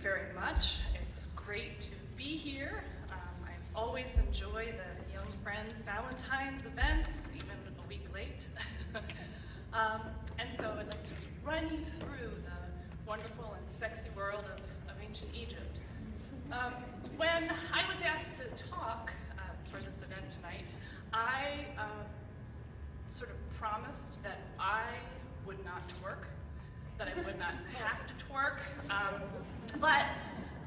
very much. It's great to be here. I always enjoy the Young Friends Valentine's events, even a week late. And so I'd like to run you through the wonderful and sexy world of ancient Egypt. When I was asked to talk for this event tonight, I sort of promised that I would not twerk, that I would not have to twerk, but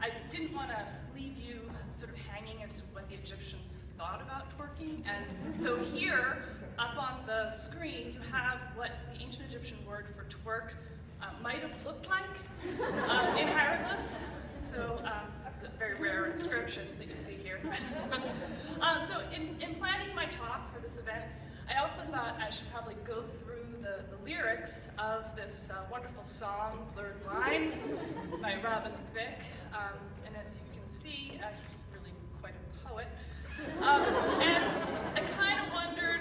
I didn't want to leave you sort of hanging as to what the Egyptians thought about twerking. And so here, up on the screen, you have what the ancient Egyptian word for twerk might have looked like in hieroglyphs. So it's a very rare inscription that you see here. So in planning my talk for this event, I also thought I should probably go through the lyrics of this wonderful song, Blurred Lines, by Thicke. And as you can see, he's really quite a poet. And I kind of wondered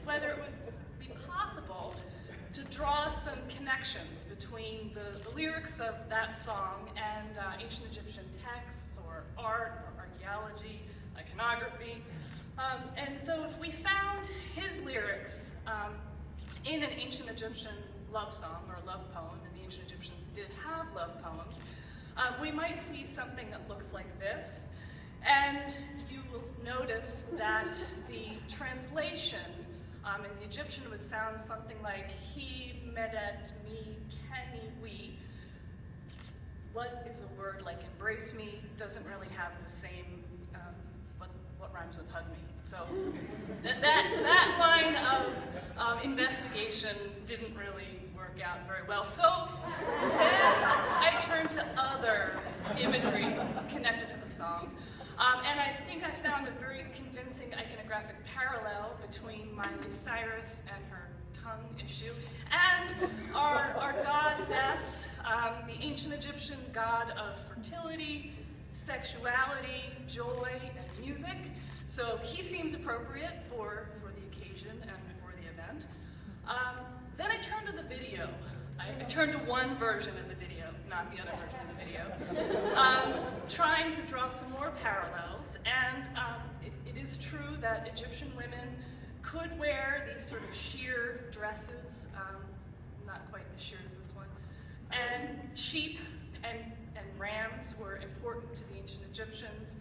whether it would be possible to draw some connections between the lyrics of that song and ancient Egyptian texts or art or archaeology, iconography. And so if we found his lyrics in an ancient Egyptian love song or love poem, and the ancient Egyptians did have love poems, we might see something that looks like this. And you will notice that the translation in the Egyptian would sound something like he, medet, me, kenny, we. What is a word like embrace me doesn't really have the same, what rhymes with hug me. So that line of investigation didn't really work out very well. So then I turned to other imagery connected to the song. And I think I found a very convincing iconographic parallel between Miley Cyrus and her tongue issue and our god Bes, the ancient Egyptian god of fertility, sexuality, joy, and music. So he seems appropriate for the occasion and for the event. Then I turned to the video. I turned to one version of the video, not the other version of the video, trying to draw some more parallels. And it is true that Egyptian women could wear these sort of sheer dresses, not quite as sheer as this one. And sheep and rams were important to the ancient Egyptians.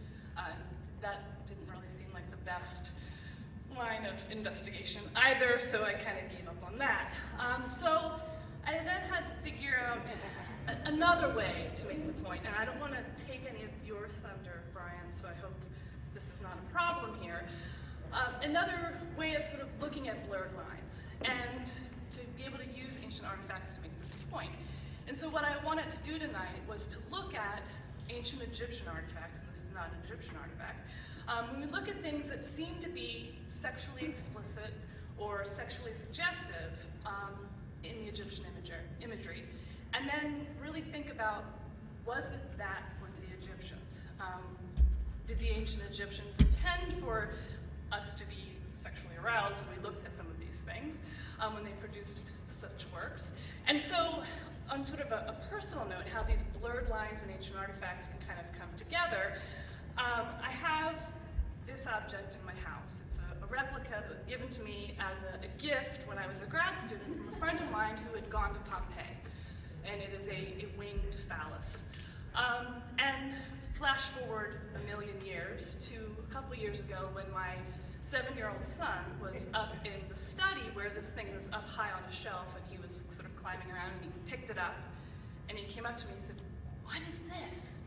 That didn't really seem like the best line of investigation either, so I kind of gave up on that. So I then had to figure out another way to make the point, and I don't want to take any of your thunder, Brian, so I hope this is not a problem here. Another way of sort of looking at blurred lines, and to be able to use ancient artifacts to make this point. And so what I wanted to do tonight was to look at ancient Egyptian artifacts, and this is not an Egyptian artifact, when we look at things that seem to be sexually explicit or sexually suggestive in the Egyptian imagery, and then really think about, was it that for the Egyptians? Did the ancient Egyptians intend for us to be sexually aroused when we looked at some of these things, when they produced such works? And so, on sort of a personal note, how these blurred lines in ancient artifacts can kind of come together, I have this object in my house. It's a replica that was given to me as a gift when I was a grad student from a friend of mine who had gone to Pompeii. And it is a winged phallus. And flash forward a million years to a couple years ago when my 7-year-old son was up in the study where this thing was up high on a shelf, and he was sort of climbing around, and he picked it up, and he came up to me and said, "What is this?"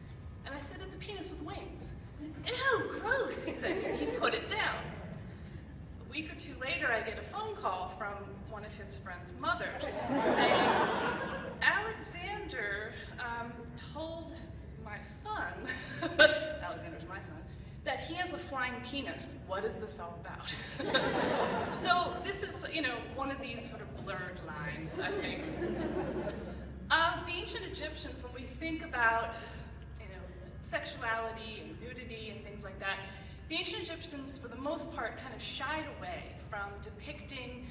And I said, "It's a penis with wings." "Ew, gross," he said. He put it down. A week or two later, I get a phone call from one of his friend's mothers saying, "Alexander told my son," Alexander's my son, "that he has a flying penis. What is this all about?" So this is, one of these sort of blurred lines, I think. The ancient Egyptians, when we think about, sexuality and nudity and things like that, the ancient Egyptians, for the most part, kind of shied away from depicting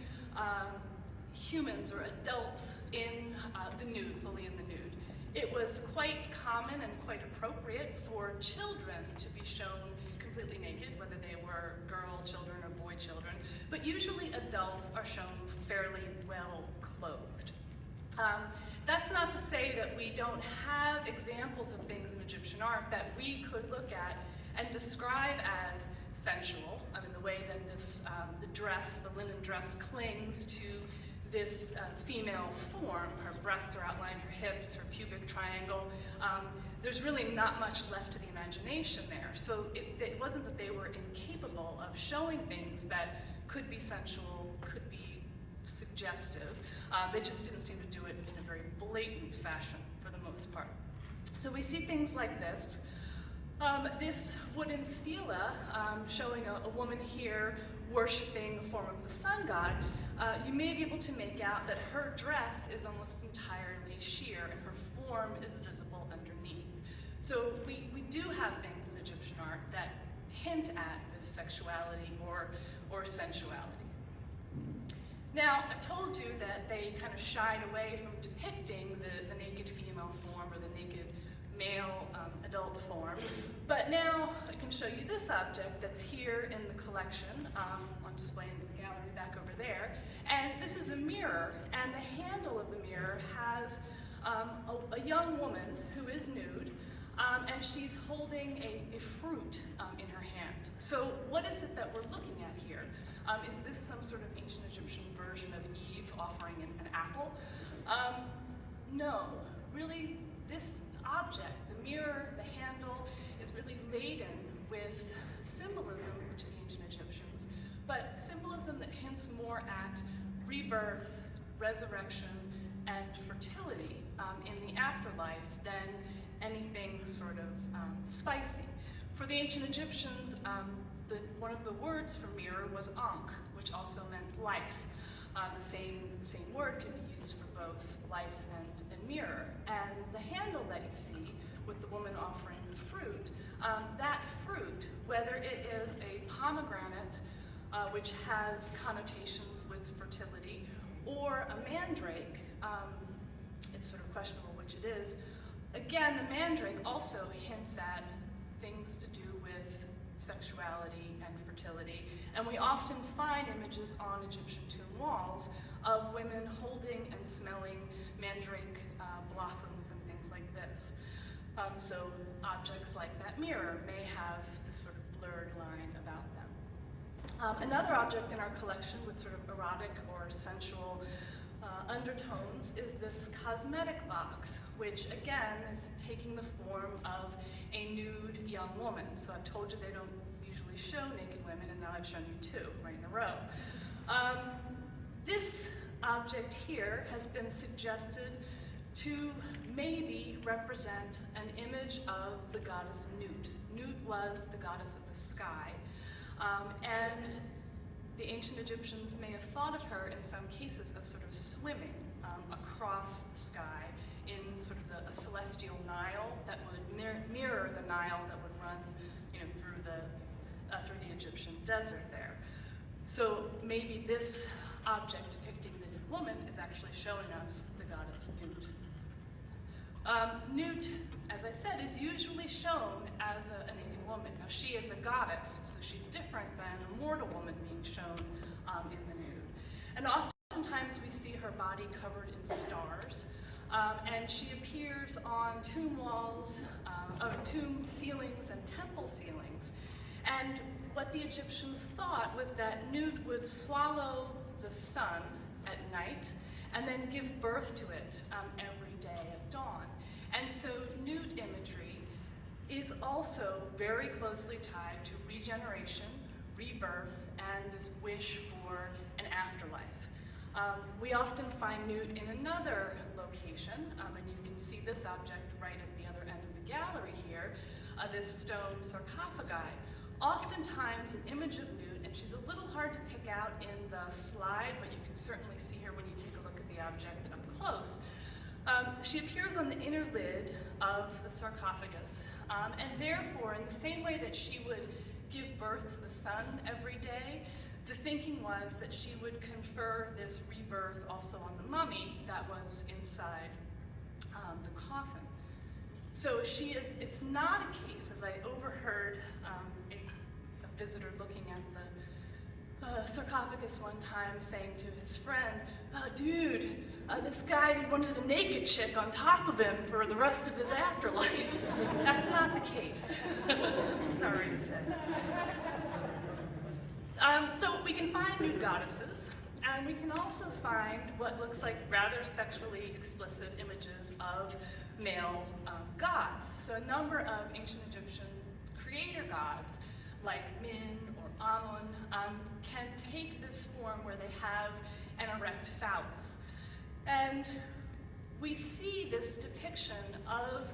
humans or adults in the nude, fully in the nude. It was quite common and quite appropriate for children to be shown completely naked, whether they were girl children or boy children, but usually adults are shown fairly well clothed. That's not to say that we don't have examples of things in Egyptian art that we could look at and describe as sensual. I mean, the way that this, the dress, the linen dress, clings to this female form. Her breasts are outlined, her hips, her pubic triangle. There's really not much left to the imagination there. So it wasn't that they were incapable of showing things that could be sensual, could be suggestive. They just didn't seem to do it in a very blatant fashion for the most part. So we see things like this. This wooden stela showing a woman here worshiping a form of the sun god. You may be able to make out that her dress is almost entirely sheer and her form is visible underneath. So we do have things in Egyptian art that hint at this sexuality or sensuality. Now, I told you that they kind of shied away from depicting the naked female form or the naked male adult form, but now I can show you this object that's here in the collection on display in the gallery back over there. And this is a mirror, and the handle of the mirror has a young woman who is nude, and she's holding a fruit in her hand. So what is it that we're looking at here? Is this some sort of ancient Egyptian version of Eve offering an apple? No, really, this object, the mirror, the handle, is really laden with symbolism to the ancient Egyptians, but symbolism that hints more at rebirth, resurrection, and fertility in the afterlife than anything sort of spicy. For the ancient Egyptians, one of the words for mirror was ankh, which also meant life. The same word can be used for both life and mirror. And the handle that you see with the woman offering the fruit, that fruit, whether it is a pomegranate, which has connotations with fertility, or a mandrake, it's sort of questionable which it is. Again, the mandrake also hints at things to do with sexuality and fertility, and we often find images on Egyptian tomb walls of women holding and smelling mandrake blossoms and things like this. So objects like that mirror may have this sort of blurred line about them. Another object in our collection with sort of erotic or sensual undertones is this cosmetic box, which again is taking the form of a nude young woman. So I've told you they don't usually show naked women, and now I've shown you two right in a row. This object here has been suggested to maybe represent an image of the goddess Nut. Nut was the goddess of the sky, and the ancient Egyptians may have thought of her in some cases as sort of swimming across the sky in sort of a celestial Nile that would mirror the Nile that would run, through the Egyptian desert there. So maybe this object depicting the nude woman is actually showing us the goddess Nut. Nut, as I said, is usually shown as a naked woman. Now, she is a goddess, so she's different than a mortal woman being shown in the nude. And oftentimes we see her body covered in stars, and she appears on tomb walls, tomb ceilings and temple ceilings. And what the Egyptians thought was that Nut would swallow the sun at night and then give birth to it every day at dawn. And so Nut imagery is also very closely tied to regeneration, rebirth, and this wish for an afterlife. We often find Nut in another location, and you can see this object right at the other end of the gallery here, this stone sarcophagi. Oftentimes an image of Nut, and she's a little hard to pick out in the slide, but you can certainly see her when you take a look at the object up close. She appears on the inner lid of the sarcophagus, and therefore, in the same way that she would give birth to the sun every day, the thinking was that she would confer this rebirth also on the mummy that was inside the coffin. So it's not a case, as I overheard a visitor looking at the sarcophagus one time saying to his friend, dude, this guy wanted a naked chick on top of him for the rest of his afterlife. That's not the case. Sorry to say. So we can find nude goddesses, and we can also find what looks like rather sexually explicit images of male gods. So a number of ancient Egyptian creator gods, like Min or Amun, can take this form where they have an erect phallus. And we see this depiction of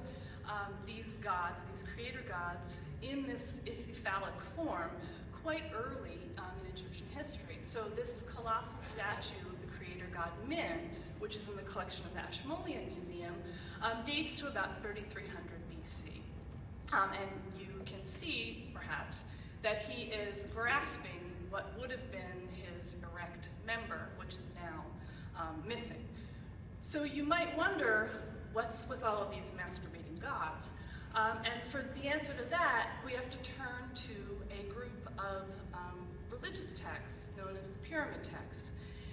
these gods, these creator gods, in this phallic form quite early in Egyptian history. So this colossal statue of the creator god Min, which is in the collection of the Ashmolean Museum, dates to about 3300 BC. And you can see, perhaps, that he is grasping what would have been his erect member, which is now missing. So you might wonder, what's with all of these masturbating gods? And for the answer to that, we have to turn to a group of religious texts known as the pyramid texts.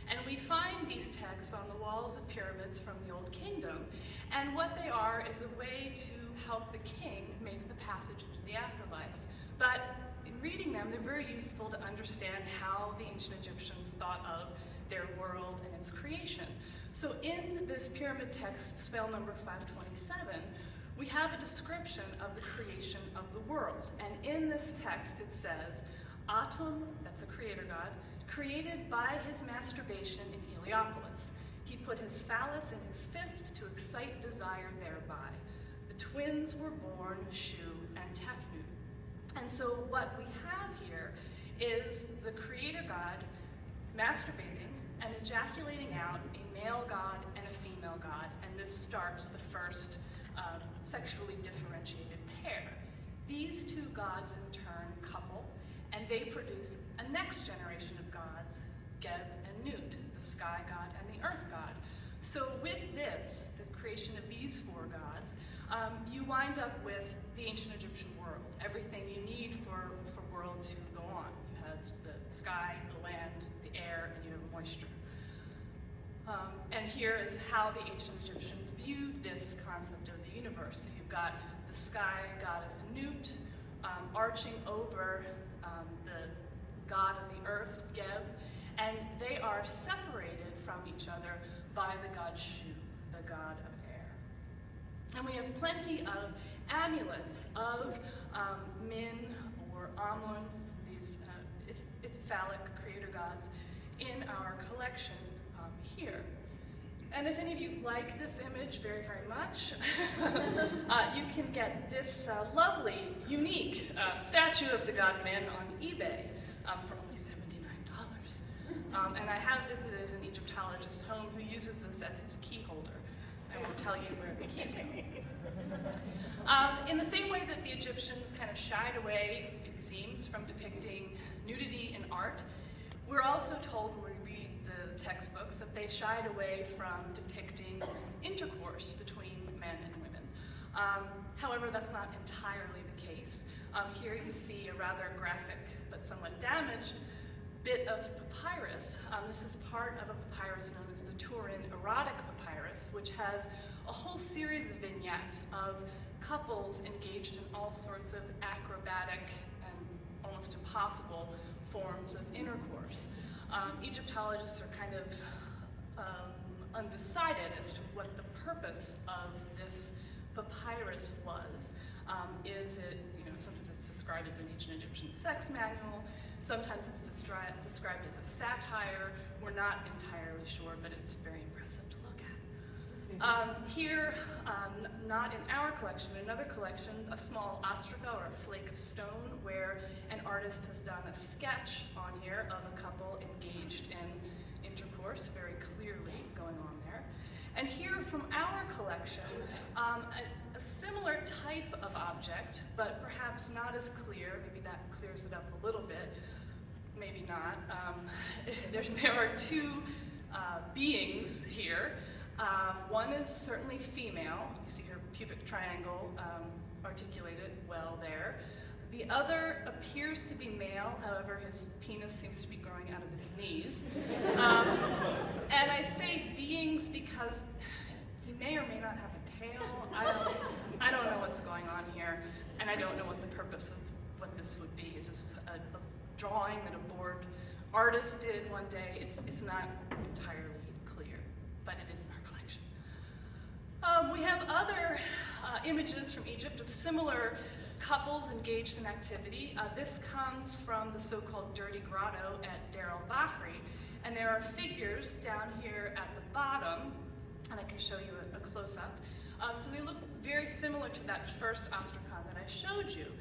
And we find these texts on the walls of pyramids from the Old Kingdom. And what they are is a way to help the king make the passage into the afterlife. But in reading them, they're very useful to understand how the ancient Egyptians thought of their world and its creation. So in this pyramid text, spell number 527, we have a description of the creation of the world. And in this text it says, Atum, that's a creator god, created by his masturbation in Heliopolis. He put his phallus in his fist to excite desire thereby. The twins were born Shu and Tefnu. And so what we have here is the creator god masturbating and ejaculating out a male god and a female god, and this starts the first sexually differentiated pair. These two gods in turn couple, and they produce a next generation of gods, Geb and Nut, the sky god and the earth god. So with this, the creation of these four gods, you wind up with the ancient Egyptian world, everything you need for world to go on. You have the sky, the land, the air, and you have moisture. And here is how the ancient Egyptians viewed this concept of the universe. So you've got the sky goddess Nut arching over the god of the earth, Geb, and they are separated from each other by the god Shu, the god of air. And we have plenty of amulets of Min or Amun, these phallic creator gods, in our collection here. And if any of you like this image very, very much, you can get this lovely, unique statue of the god Min on eBay for only $79. And I have visited an Egyptologist's home who uses this as his key holder. I won't tell you where the keys go. In the same way that the Egyptians kind of shied away, it seems, from depicting nudity in art, we're also told when we read the textbooks that they shied away from depicting intercourse between men and women. However, that's not entirely the case. Here you see a rather graphic but somewhat damaged bit of papyrus. This is part of a papyrus known as the Turin-Erotic papyrus, which has a whole series of vignettes of couples engaged in all sorts of acrobatic and almost impossible forms of intercourse. Egyptologists are kind of undecided as to what the purpose of this papyrus was. Is it, sometimes it's described as an ancient Egyptian sex manual, sometimes it's described as a satire. We're not entirely sure, but it's very impressive to look at. Here, not in our collection, in another collection, a small ostraca or a flake of stone where an artist has done a sketch on here of a couple engaged in intercourse, very clearly going on there. And here from our collection, a similar type of object, but perhaps not as clear. Maybe that clears it up a little bit. Maybe not. There are two beings here. One is certainly female. You see her pubic triangle articulated well there. The other appears to be male, however, his penis seems to be growing out of his knees. And I say beings because he may or may not have a tail. I don't know what's going on here, and I don't know what the purpose of what this would be. Is this a drawing that a bored artist did one day? It's not entirely clear, but it is in our collection. We have other images from Egypt of similar couples engaged in activity. This comes from the so-called Dirty Grotto at Deir el-Bahri, and there are figures down here at the bottom, and I can show you a close-up. So they look very similar to that first ostrakhan that I showed you.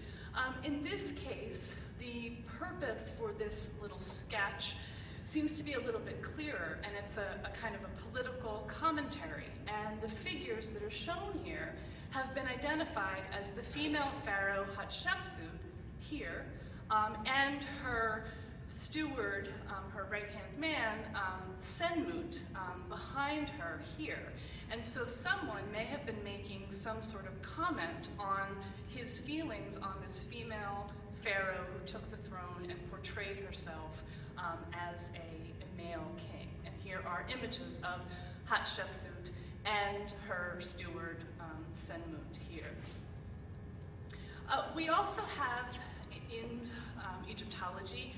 In this case, the purpose for this little sketch seems to be a little bit clearer, and it's a kind of a political commentary. And the figures that are shown here have been identified as the female pharaoh Hatshepsut here, and her steward, her right-hand man, Senmut, behind her here. And so someone may have been making some sort of comment on his feelings on this female pharaoh who took the throne and portrayed herself as a male king. And here are images of Hatshepsut and her steward, Senmut, here. We also have in Egyptology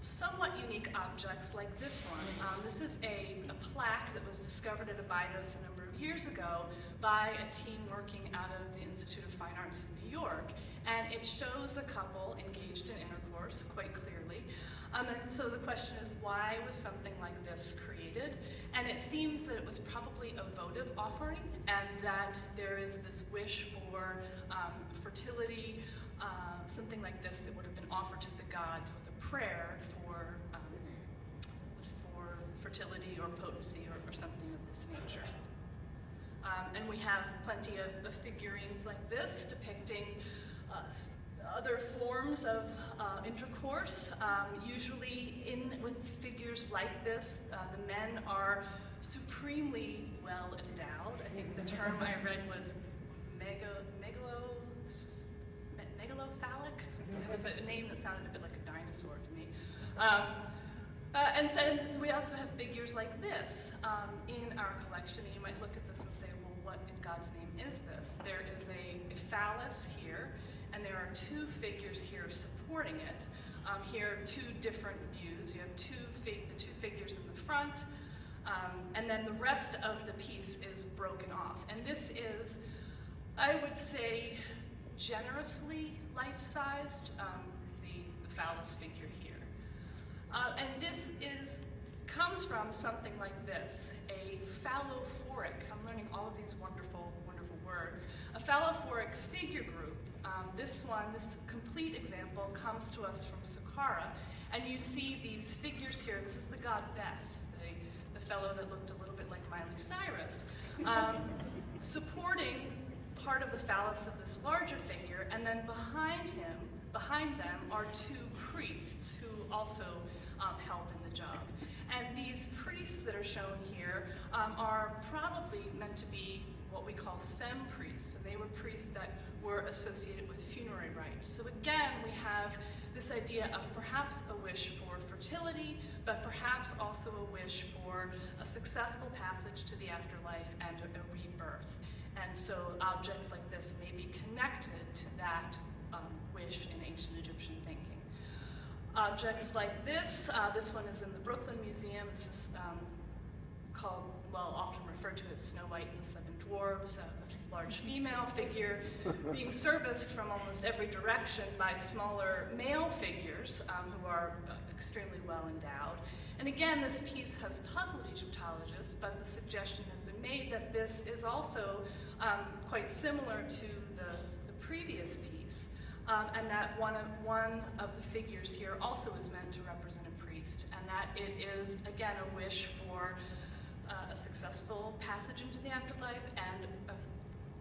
somewhat unique objects like this one. This is a plaque that was discovered at Abydos a number of years ago by a team working out of the Institute of Fine Arts in New York, and it shows a couple engaged in intercourse quite clearly. And so the question is, why was something like this created? And it seems that it was probably a votive offering, and that there is this wish for fertility, something like this that would have been offered to the gods with a prayer for fertility or potency or something of this nature. And we have plenty of figurines like this depicting other forms of intercourse. Usually with figures like this, the men are supremely well endowed. I think the term I read was megalophalic. It was a name that sounded a bit like a dinosaur to me. And so we also have figures like this in our collection, and you might look at this and say, well, what in God's name is this? There is a phallus here, and there are two figures here supporting it. Here are two different views. You have the two figures in the front, and then the rest of the piece is broken off. And this is, I would say, generously life-sized, the phallus figure here. And this comes from something like this, a phallophoric. I'm learning all of these wonderful, wonderful words. A phallophoric figure group. This complete example comes to us from Saqqara, and you see these figures here. This is the god Bes, the fellow that looked a little bit like Miley Cyrus, supporting part of the phallus of this larger figure, and then behind them are two priests who also help in the job. And these priests that are shown here are probably meant to be what we call sem priests, and they were priests that were associated with funerary rites. So again, we have this idea of perhaps a wish for fertility, but perhaps also a wish for a successful passage to the afterlife and a rebirth. And so objects like this may be connected to that wish in ancient Egyptian thinking. Objects like this one is in the Brooklyn Museum. This is called, well, often referred to as Snow White and the Seven Dwarfs, a large female figure being serviced from almost every direction by smaller male figures who are extremely well endowed. And again, this piece has puzzled Egyptologists, but the suggestion has been made that this is also quite similar to the previous piece, and that one of the figures here also is meant to represent a priest, and that it is, again, a wish for a successful passage into the afterlife and a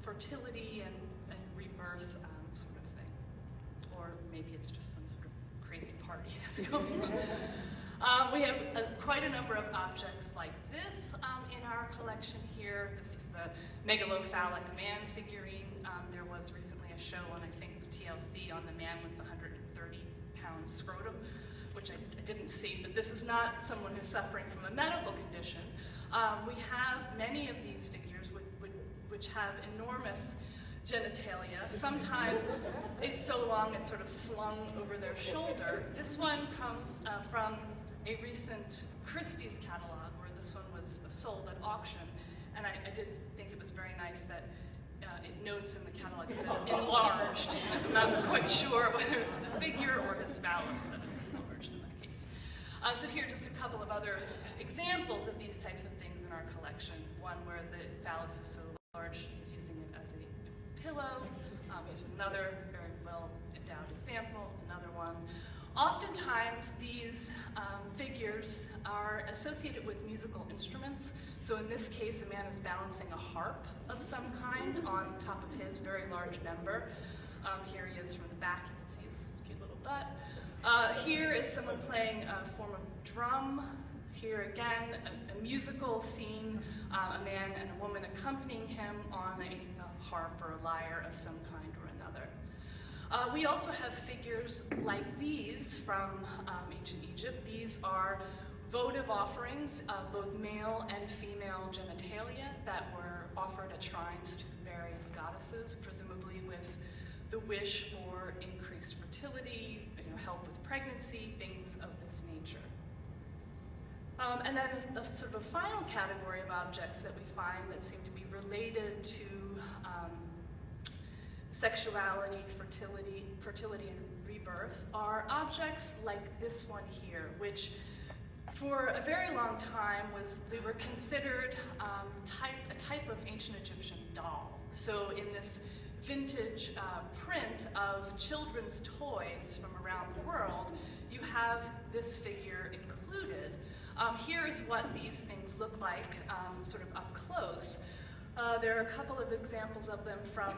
fertility and rebirth sort of thing. Or maybe it's just some sort of crazy party that's going We have quite a number of objects like this in our collection here. This is the megalophalic man figurine. There was recently a show on, I think, TLC on the man with the 130-pound scrotum, which I didn't see, but this is not someone who's suffering from a medical condition. We have many of these figures which have enormous genitalia. Sometimes it's so long it's sort of slung over their shoulder. This one comes from a recent Christie's catalog where this one was sold at auction, and I did think it was very nice that it notes in the catalog, it says enlarged. I'm not quite sure whether it's the figure or his phallus that is enlarged in that case. So here are just a couple of other examples of these types of things in our collection. One where the phallus is so large, he's using it as a pillow. Here's another very well endowed example, another one. Oftentimes these figures are associated with musical instruments. So in this case, a man is balancing a harp of some kind on top of his very large member. Here he is from the back, you can see his cute little butt. Here is someone playing a form of drum. Here again, a musical scene, a man and a woman accompanying him on a harp or a lyre of some kind or another. We also have figures like these from ancient Egypt. These are votive offerings of both male and female genitalia that were offered at shrines to various goddesses, presumably with the wish for increased fertility, help with pregnancy, things of this nature. And then a sort of a final category of objects that we find that seem to be related to sexuality, fertility and rebirth are objects like this one here, which for a very long time they were considered a type of ancient Egyptian doll. So in this vintage print of children's toys from around the world, you have this figure included. Here is what these things look like sort of up close. There are a couple of examples of them from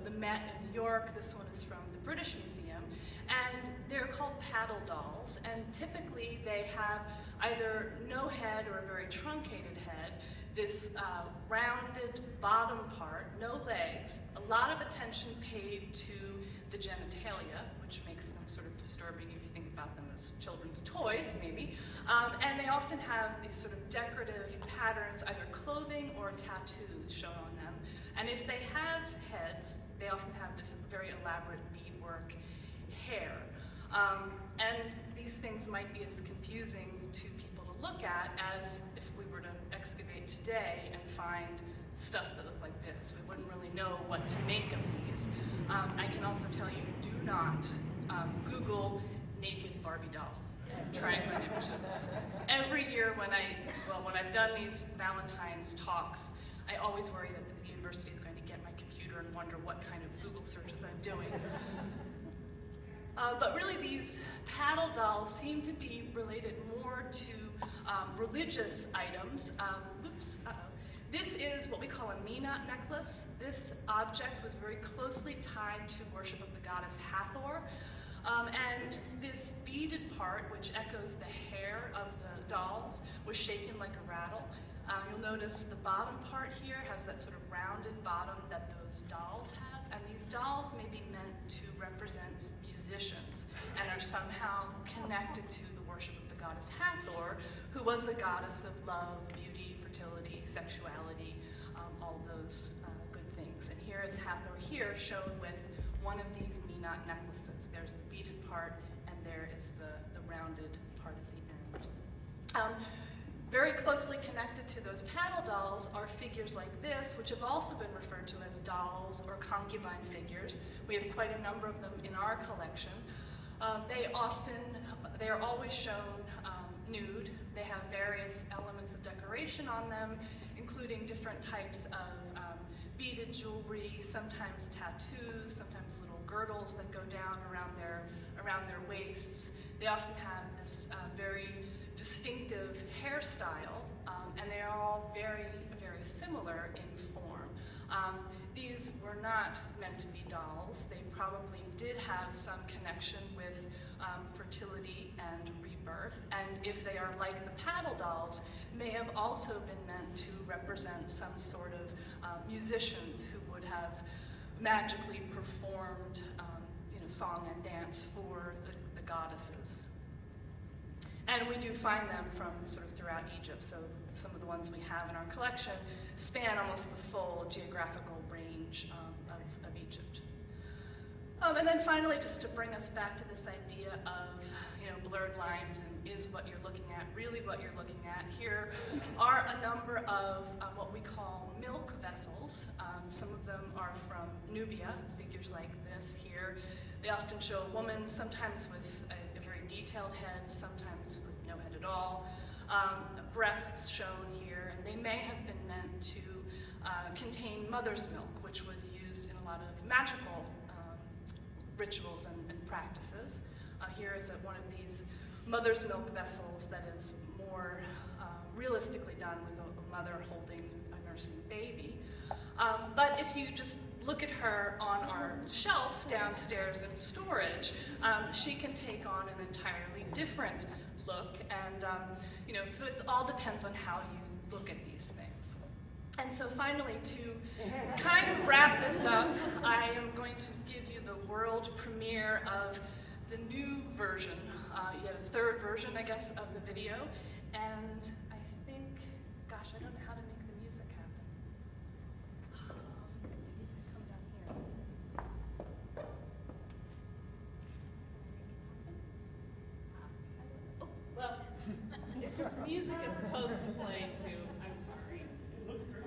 the Met in New York. This one is from the British Museum. And they're called paddle dolls. And typically they have either no head or a very truncated head, this rounded bottom part, no legs, a lot of attention paid to the genitalia, which makes them sort of disturbing if you think about them as children's toys, maybe. And they often have these sort of decorative patterns, either clothing or tattoos shown on them. And if they have heads, they often have this very elaborate beadwork hair. And these things might be as confusing to people to look at as if we were to excavate today and find stuff that looked like this. We wouldn't really know what to make of these. I can also tell you, do not Google naked Barbie doll and try and find images. Every year when I've done these Valentine's talks, I always worry that the university is going to get my computer and wonder what kind of Google searches I'm doing. But really these paddle dolls seem to be related more to religious items. This is what we call a Minot necklace. This object was very closely tied to worship of the goddess Hathor. And this beaded part, which echoes the hair of the dolls, was shaken like a rattle. You'll notice the bottom part here has that sort of rounded bottom that those dolls have. And these dolls may be meant to represent musicians and are somehow connected to the worship of the goddess Hathor, who was the goddess of love, beauty, fertility, sexuality, all those good things. And here is Hathor here shown with one of these Minot necklaces. There's the beaded part, and there is the rounded part at the end. Very closely connected to those paddle dolls are figures like this, which have also been referred to as dolls or concubine figures. We have quite a number of them in our collection. They are always shown nude. They have various elements of decoration on them, including different types of beaded jewelry, sometimes tattoos, sometimes little girdles that go down around their waists. They often have this very distinctive hairstyle, and they are all very, very similar in form. These were not meant to be dolls. They probably did have some connection with fertility and rebirth, and if they are like the paddle dolls, may have also been meant to represent some sort of musicians who would have magically performed song and dance for the goddesses. And we do find them from sort of throughout Egypt, so some of the ones we have in our collection span almost the full geographical range of Egypt. And then finally, just to bring us back to this idea of blurred lines and is what you're looking at really what you're looking at, here are a number of what we call milk vessels. Some of them are from Nubia, figures like this here. They often show a woman, sometimes with a very detailed head, sometimes with no head at all. Breasts shown here, and they may have been meant to contain mother's milk, which was used in a lot of magical rituals and practices. Here is one of these mother's milk vessels that is more realistically done with a mother holding a nursing baby. But if you just look at her on our shelf downstairs in storage, she can take on an entirely different look, and so it all depends on how you look at these things. And so finally, to kind of wrap this up, I am going to give you the world premiere of the new version, yet a third version, I guess, of the video. And I think, gosh, I don't know how to make the music happen. Come down here. Oh, well, music is supposed to play too. I'm sorry. It looks great.